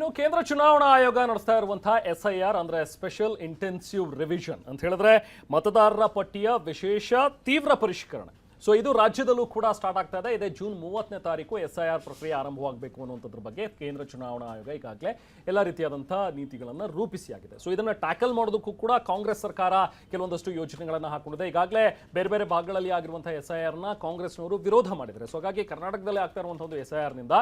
ಇನ್ನು ಕೇಂದ್ರ ಚುನಾವಣಾ ಆಯೋಗ ನಡೆಸ್ತಾ ಇರುವಂತಹ SIR ಅಂದ್ರೆ ಸ್ಪೆಷಲ್ ಇಂಟೆನ್ಸಿವ್ ರಿವಿಷನ್ ಅಂತ ಹೇಳಿದ್ರೆ ಮತದಾರರ ಪಟ್ಟಿಯ ವಿಶೇಷ ತೀವ್ರ ಪರಿಷ್ಕರಣೆ. ಸೊ ಇದು ರಾಜ್ಯದಲ್ಲೂ ಕೂಡ ಸ್ಟಾರ್ಟ್ ಆಗ್ತಾ ಇದೆ. ಇದೇ ಜೂನ್ 30ನೇ ತಾರೀಕು SIR ಪ್ರಕ್ರಿಯೆ ಆರಂಭವಾಗಬೇಕು ಅನ್ನುವಂಥದ್ರ ಬಗ್ಗೆ ಕೇಂದ್ರ ಚುನಾವಣಾ ಆಯೋಗ ಈಗಾಗಲೇ ಎಲ್ಲ ರೀತಿಯಾದಂತಹ ನೀತಿಗಳನ್ನು ರೂಪಿಸಿಯಾಗಿದೆ. ಸೊ ಇದನ್ನ ಟ್ಯಾಕಲ್ ಮಾಡೋದಕ್ಕೂ ಕೂಡ ಕಾಂಗ್ರೆಸ್ ಸರ್ಕಾರ ಕೆಲವೊಂದಷ್ಟು ಯೋಜನೆಗಳನ್ನು ಹಾಕೊಂಡಿದೆ. ಈಗಾಗಲೇ ಬೇರೆ ಬೇರೆ ಭಾಗಗಳಲ್ಲಿ ಆಗಿರುವಂತಹ SIRನ ಕಾಂಗ್ರೆಸ್ನವರು ವಿರೋಧ ಮಾಡಿದ್ದಾರೆ. ಸೊ ಹಾಗಾಗಿ ಕರ್ನಾಟಕದಲ್ಲಿ ಆಗ್ತಾ ಇರುವಂತಹ ಒಂದು SIRನಿಂದ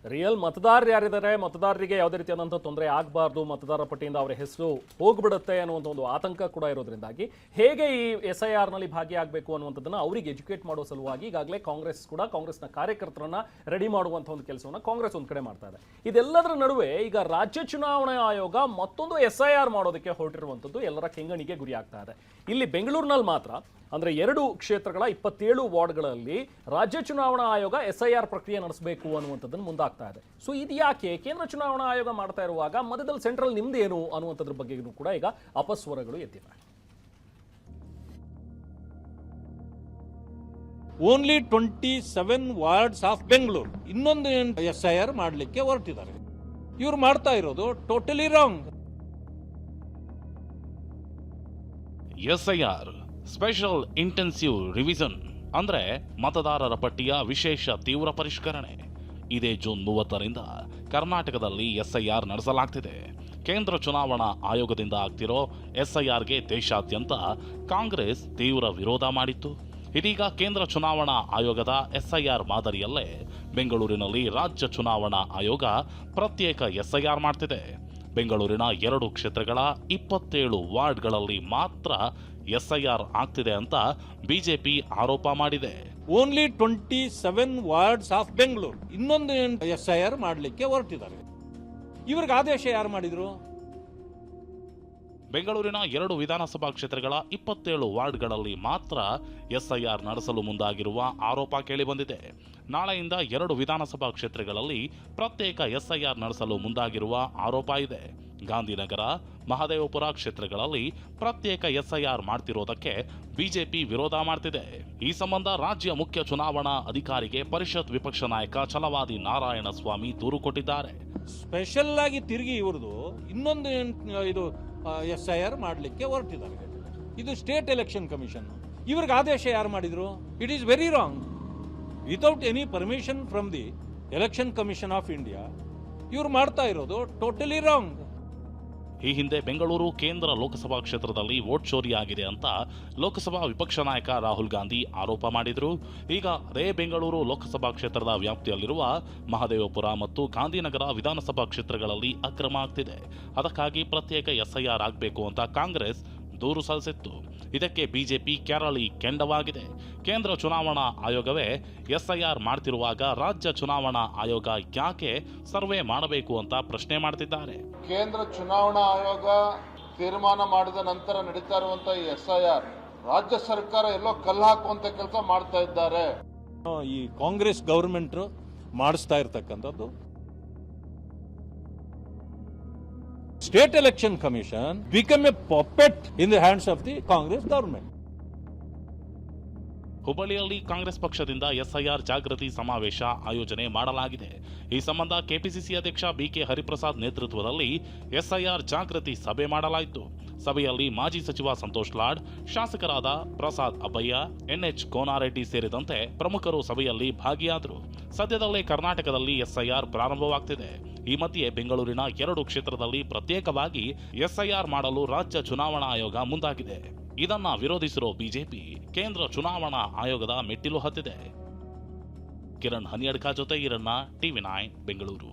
ರಿಯಲ್ ಮತದಾರರು ಯಾರಿದ್ದಾರೆ, ಮತದಾರರಿಗೆ ಯಾವುದೇ ರೀತಿಯಾದಂಥ ತೊಂದರೆ ಆಗಬಾರ್ದು, ಮತದಾರರ ಪಟ್ಟಿಯಿಂದ ಅವರ ಹೆಸರು ಹೋಗ್ಬಿಡುತ್ತೆ ಅನ್ನುವಂಥ ಒಂದು ಆತಂಕ ಕೂಡ ಇರೋದ್ರಿಂದಾಗಿ ಹೇಗೆ ಈ SIRನಲ್ಲಿ ಭಾಗಿಯಾಗಬೇಕು ಅನ್ನುವಂಥದ್ದನ್ನು ಅವರಿಗೆ ಎಜುಕೇಟ್ ಮಾಡುವ ಸಲುವಾಗಿ ಈಗಾಗಲೇ ಕಾಂಗ್ರೆಸ್ ಕೂಡ ಕಾಂಗ್ರೆಸ್ನ ಕಾರ್ಯಕರ್ತರನ್ನ ರೆಡಿ ಮಾಡುವಂಥ ಒಂದು ಕೆಲಸವನ್ನು ಕಾಂಗ್ರೆಸ್ ಒಂದು ಕಡೆ ಮಾಡ್ತಾ ಇದೆ. ಇದೆಲ್ಲದರ ನಡುವೆ ಈಗ ರಾಜ್ಯ ಚುನಾವಣಾ ಆಯೋಗ ಮತ್ತೊಂದು SIR ಮಾಡೋದಕ್ಕೆ ಹೊರಟಿರುವಂಥದ್ದು ಎಲ್ಲರ ಕೆಂಗಣಿಗೆ ಗುರಿ ಆಗ್ತಾ ಇದೆ. ಇಲ್ಲಿ ಬೆಂಗಳೂರಿನಲ್ಲಿ ಮಾತ್ರ ಅಂದ್ರೆ 2 ಕ್ಷೇತ್ರಗಳ 27 ವಾರ್ಡ್ಗಳಲ್ಲಿ ರಾಜ್ಯ ಚುನಾವಣಾ ಆಯೋಗ SIR ಪ್ರಕ್ರಿಯೆ ನಡೆಸಬೇಕು ಅನ್ನುವಂಥದ್ದನ್ನು ಮುಂದಾಗ್ತಾ ಇದೆ. ಸೊ ಇದು ಯಾಕೆ ಕೇಂದ್ರ ಚುನಾವಣಾ ಆಯೋಗ ಮಾಡ್ತಾ ಇರುವಾಗ ಮಧ್ಯದಲ್ಲಿ ಸೆಂಟ್ರಲ್ ನಿಮ್ದೇನು ಅನ್ನುವಂಥದ್ರ ಬಗ್ಗೆಯೂ ಕೂಡ ಈಗ ಅಪಸ್ವರಗಳು ಎದ್ದಿವೆ. ಓನ್ಲಿ 27 ವಾರ್ಡ್ಸ್ ಆಫ್ ಬೆಂಗಳೂರು ಇನ್ನೊಂದು SIR ಮಾಡಲಿಕ್ಕೆ ಹೊರಟಿದ್ದಾರೆ. ಇವ್ರು ಮಾಡ್ತಾ ಇರೋದು totally wrong. SIR special intensive revision ಅಂದ್ರೆ ಮತದಾರರ ಪಟ್ಟಿಯ ವಿಶೇಷ ತೀವ್ರ ಪರಿಷ್ಕರಣೆ. ಇದೇ ಜೂನ್ 30ರಿಂದ ಕರ್ನಾಟಕದಲ್ಲಿ SIR ನಡೆಸಲಾಗ್ತಿದೆ. ಕೇಂದ್ರ ಚುನಾವಣಾ ಆಯೋಗದಿಂದ ಆಗ್ತಿರೋ SIRಗೆ ದೇಶಾದ್ಯಂತ ಕಾಂಗ್ರೆಸ್ ತೀವ್ರ ವಿರೋಧ ಮಾಡಿತ್ತು. ಇದೀಗ ಕೇಂದ್ರ ಚುನಾವಣಾ ಆಯೋಗದ SIR ಮಾದರಿಯಲ್ಲೇ ಬೆಂಗಳೂರಿನಲ್ಲಿ ರಾಜ್ಯ ಚುನಾವಣಾ ಆಯೋಗ ಪ್ರತ್ಯೇಕ SIR ಮಾಡ್ತಿದೆ. ಬೆಂಗಳೂರಿನ 2 ಕ್ಷೇತ್ರಗಳ 27 ವಾರ್ಡ್ಗಳಲ್ಲಿ ಮಾತ್ರ SIR ಆಗ್ತಿದೆ ಅಂತ ಬಿಜೆಪಿ ಆರೋಪ ಮಾಡಿದೆ. ಓನ್ಲಿ 27 ವಾರ್ಡ್ಸ್ ಆಫ್ ಬೆಂಗಳೂರು ಇನ್ನೊಂದು SIR ಮಾಡಲಿಕ್ಕೆ ಹೊರಟಿದ್ದಾರೆ. ಇವ್ರಿಗೆ ಆದೇಶ ಯಾರು ಮಾಡಿದ್ರು? ಬೆಂಗಳೂರಿನ 2 ವಿಧಾನಸಭಾ ಕ್ಷೇತ್ರಗಳ 27 ವಾರ್ಡ್ಗಳಲ್ಲಿ ಮಾತ್ರ SIR ನಡೆಸಲು ಮುಂದಾಗಿರುವ ಆರೋಪ ಕೇಳಿಬಂದಿದೆ. ನಾಳೆಯಿಂದ 2 ವಿಧಾನಸಭಾ ಕ್ಷೇತ್ರಗಳಲ್ಲಿ ಪ್ರತ್ಯೇಕ SIR ನಡೆಸಲು ಮುಂದಾಗಿರುವ ಆರೋಪ ಇದೆ. ಗಾಂಧಿನಗರ, ಮಹದೇವಪುರ ಕ್ಷೇತ್ರಗಳಲ್ಲಿ ಪ್ರತ್ಯೇಕ SIR ಮಾಡ್ತಿರೋದಕ್ಕೆ ಬಿಜೆಪಿ ವಿರೋಧ ಮಾಡ್ತಿದೆ. ಈ ಸಂಬಂಧ ರಾಜ್ಯ ಮುಖ್ಯ ಚುನಾವಣಾ ಅಧಿಕಾರಿಗೆ ಪರಿಷತ್ ವಿಪಕ್ಷ ನಾಯಕ ಛಲವಾದಿ ನಾರಾಯಣಸ್ವಾಮಿ ದೂರು ಕೊಟ್ಟಿದ್ದಾರೆ. ಸ್ಪೆಷಲ್ ಆಗಿ ತಿರುಗಿ ಇವ್ರದ್ದು ಇನ್ನೊಂದು ಇದು SIR ಮಾಡಲಿಕ್ಕೆ ಹೊರಟಿದ್ದಾರೆ. ಇದು ಸ್ಟೇಟ್ ಎಲೆಕ್ಷನ್ ಕಮಿಷನ್. ಇವ್ರಿಗೆ ಆದೇಶ ಯಾರು ಮಾಡಿದ್ರು? It is very wrong. Without any permission from the election commission of India ಇವ್ರು ಮಾಡ್ತಾ ಇರೋದು ಟೋಟಲಿ ರಾಂಗ್. ಈ ಹಿಂದೆ ಬೆಂಗಳೂರು ಕೇಂದ್ರ ಲೋಕಸಭಾ ಕ್ಷೇತ್ರದಲ್ಲಿ ವೋಟ್ ಚೋರಿಯಾಗಿದೆ ಅಂತ ಲೋಕಸಭಾ ವಿಪಕ್ಷ ನಾಯಕ ರಾಹುಲ್ ಗಾಂಧಿ ಆರೋಪ ಮಾಡಿದ್ರು. ಈಗ ಅದೇ ಬೆಂಗಳೂರು ಲೋಕಸಭಾ ಕ್ಷೇತ್ರದ ವ್ಯಾಪ್ತಿಯಲ್ಲಿರುವ ಮಹದೇವಪುರ ಮತ್ತು ಗಾಂಧಿನಗರ ವಿಧಾನಸಭಾ ಕ್ಷೇತ್ರಗಳಲ್ಲಿ ಅಕ್ರಮ ಆಗ್ತಿದೆ. ಅದಕ್ಕಾಗಿ ಪ್ರತ್ಯೇಕ SIR ಆಗಬೇಕು ಅಂತ ಕಾಂಗ್ರೆಸ್ ದೂರು ಸಲ್ಲಿಸಿತ್ತು. ಇದಕ್ಕೆ ಬಿಜೆಪಿ ಕೆರಳಿ ಕೆಂಡವಾಗಿದೆ. ಕೇಂದ್ರ ಚುನಾವಣಾ ಆಯೋಗವೇ SIR ಮಾಡ್ತಿರುವಾಗ ರಾಜ್ಯ ಚುನಾವಣಾ ಆಯೋಗ ಯಾಕೆ ಸರ್ವೆ ಮಾಡಬೇಕು ಅಂತ ಪ್ರಶ್ನೆ ಮಾಡ್ತಿದ್ದಾರೆ. ಕೇಂದ್ರ ಚುನಾವಣಾ ಆಯೋಗ ತೀರ್ಮಾನ ಮಾಡಿದ ನಂತರ ನಡೀತಾ ಇರುವಂತಹ ಈ SIR ರಾಜ್ಯ ಸರ್ಕಾರ ಎಲ್ಲೋ ಕಲ್ಲು ಹಾಕುವಂತ ಕೆಲಸ ಮಾಡ್ತಾ ಇದ್ದಾರೆ. ಈ ಕಾಂಗ್ರೆಸ್ ಗವರ್ಮೆಂಟ್ ಮಾಡಿಸ್ತಾ ಇರ್ತಕ್ಕಂಥದ್ದು. State Election Commission become a puppet in the hands of the Congress government. ಹುಬ್ಬಳ್ಳಿಯಲ್ಲಿ ಕಾಂಗ್ರೆಸ್ ಪಕ್ಷದಿಂದ SIR ಜಾಗೃತಿ ಸಮಾವೇಶ ಆಯೋಜನೆ ಮಾಡಲಾಗಿದೆ. ಈ ಸಂಬಂಧ ಕೆಪಿಸಿಸಿ ಅಧ್ಯಕ್ಷ BK ಹರಿಪ್ರಸಾದ್ ನೇತೃತ್ವದಲ್ಲಿ SIR ಜಾಗೃತಿ ಸಭೆ ಮಾಡಲಾಯಿತು. ಸಭೆಯಲ್ಲಿ ಮಾಜಿ ಸಚಿವ ಸಂತೋಷ್ ಲಾಡ್, ಶಾಸಕರಾದ ಪ್ರಸಾದ್ ಅಬ್ಬಯ್ಯ, NH ಕೋನಾರೆಡ್ಡಿ ಸೇರಿದಂತೆ ಪ್ರಮುಖರು ಸಭೆಯಲ್ಲಿ ಭಾಗಿಯಾದರು. ಸದ್ಯದಲ್ಲೇ ಕರ್ನಾಟಕದಲ್ಲಿ SIR ಪ್ರಾರಂಭವಾಗ್ತಿದೆ. ಈ ಮಧ್ಯೆ ಬೆಂಗಳೂರಿನ 2 ಕ್ಷೇತ್ರದಲ್ಲಿ ಪ್ರತ್ಯೇಕವಾಗಿ SIR ಮಾಡಲು ರಾಜ್ಯ ಚುನಾವಣಾ ಆಯೋಗ ಮುಂದಾಗಿದೆ. ಇದನ್ನ ವಿರೋಧಿಸಿರೋ ಬಿಜೆಪಿ ಕೇಂದ್ರ ಚುನಾವಣಾ ಆಯೋಗದ ಮೆಟ್ಟಿಲು ಹತ್ತಿದೆ. ಕಿರಣ್ ಹನಿಯಡ್ಕ ಜೊತೆ ಈರಣ್ಣ, TV9 ಬೆಂಗಳೂರು.